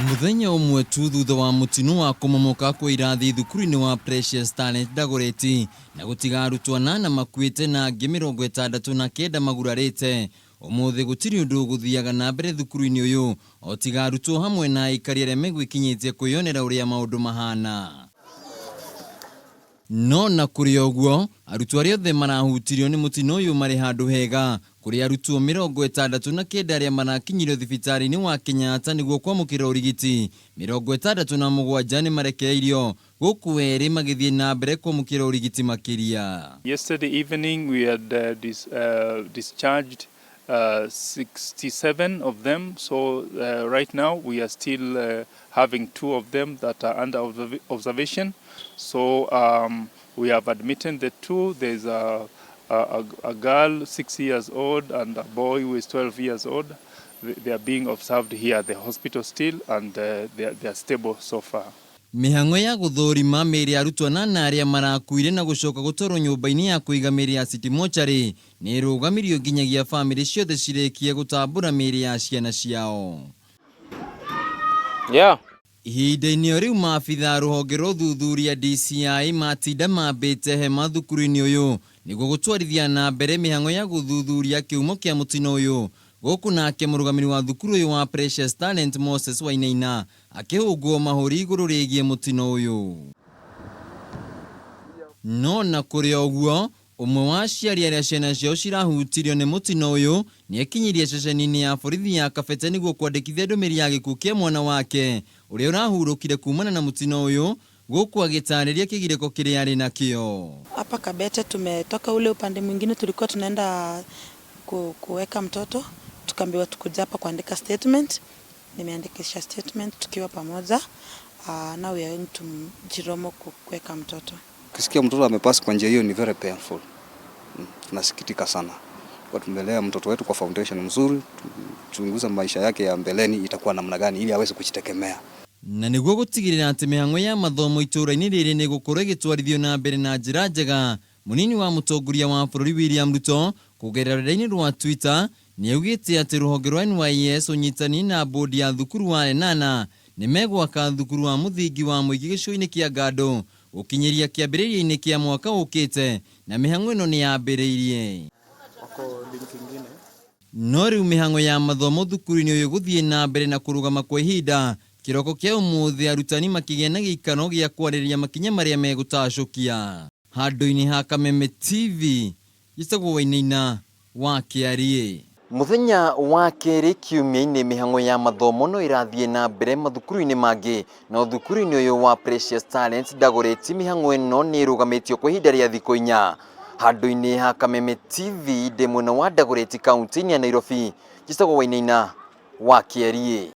Muthenya umwe tu thutha wa Mutino wa kumomoka kwa irathi thukuru-ini wa Precious Talent Dagoretti na gutiga arutwo 8 makuite na angi 69 magurarite, umuthi gutiri undu guthiaga na mbere thukuru-ini uyu o tiga arutwo hamwe na aikari aria megwikinyitie kwiyonera uria maundu mahana. No na kuri oguo arutwo aria othe marahutirio ni mutino uyu mari handu hega, kuri arutwo 69 aria marakinyirio thibitari-ini wa Kenyatta niguo kwamukira urigiti, 67 ni marekereirio, guku eeri magithii na mbere kwamukira urigiti makiria. Yesterday evening we had discharged 67 of them, so right now we are still having 2 of them that are under observation. So we have admitted the 2. There's a girl 6 years old and a boy who is 12 years old. They are being observed here at the hospital still, and they are stable so far. Mihang'o ya guthurima miri arutwo 8 aria marakuire na gucoka gutoro nyumba-ini ya kuiga miri ya city mortuary nirugamirio nginyagia family ciothe cirekie gutambura miri ya ciana ciao. Ihinda-ini riu maabitha ruhonge rwa uthuthuria DCI matinda mambite hema thukuru-ini uyu niguo gutwarithia na mbere mihang'o ya guthuthuria kiumo kia mutino uyu, guku nake murugamiri wa thukuru uyu wa Precious Talent Moses wa Ihinda akihungwo mahuri iguru rigie mutino uyu. No na kuri oguo umwe wa aciari aria ciana ciao cirahutirio ni mutino uyu ni ekinyirie ceceni-ini ya borithi ya Kabete niguo kwandikithia ndumiri ya gikuũ kia mwana wake uria urahurukire kumana na mutino uyu, guku agitariria kigiriko kiria ari nakio. Hapa Kabete tumetoka ule upande mwingine, tulikuwa tunaenda kuweka mtoto, tukaambiwa tukuja hapa kuandika statement. Nimeandikisha statement tukiwa pamoja. Now we are going to Jiromo kuweka mtoto. Kusikia mtoto amepasi kwa njia hiyo ni very painful. Tunasikitika sana. Kwa tumelea mtoto wetu kwa foundation mzuri, tuchunguza maisha yake ya mbeleni itakuwa namna gani ili aweze kujitegemea. Na niguo gutigirira ati mihang'o ya mathomo itura-ini riri ni gukura gitwarithio na mbere na njira njega, munini wa mutongoria wa bururi William Ruto kugerera rurenda-ini rwa Twitter ni augite ati ruhonge rwa NYS unyitani na bodi ya thukuru wa enana ni megwaka thukuru wa muthingi wa muigi gicigo-ini kia Gado ukinyiria kiambiriria-ini kia mwaka ukite, na mihang'o ino ni yambiriirie. No riu mihang'o ya mathomo thukuru-ini uyu guthii na mbere na kurugama kwa Ihinda, kiroko kia umuthi arutani makigia na giikano gia kwaririria makinya maria megutacukia. Handu-ini ha Kameme TV gitagwo Ihinda wa Kiarie. Muthenya wa keri kiumia-ini mihang'o ya mathomo no irathie na mbere mathukuru-ini mangi, no thukuru-ini uyu wa Precious Talent Dagoretti mihang'o ino ni irugamitio kwa ihinda ria thikũ 4. Handu-ini ha Kameme TV ndi mwena wa Dagoretti kaunti-ini ya Nairobi gitagwo Ihinda wa Kiarie.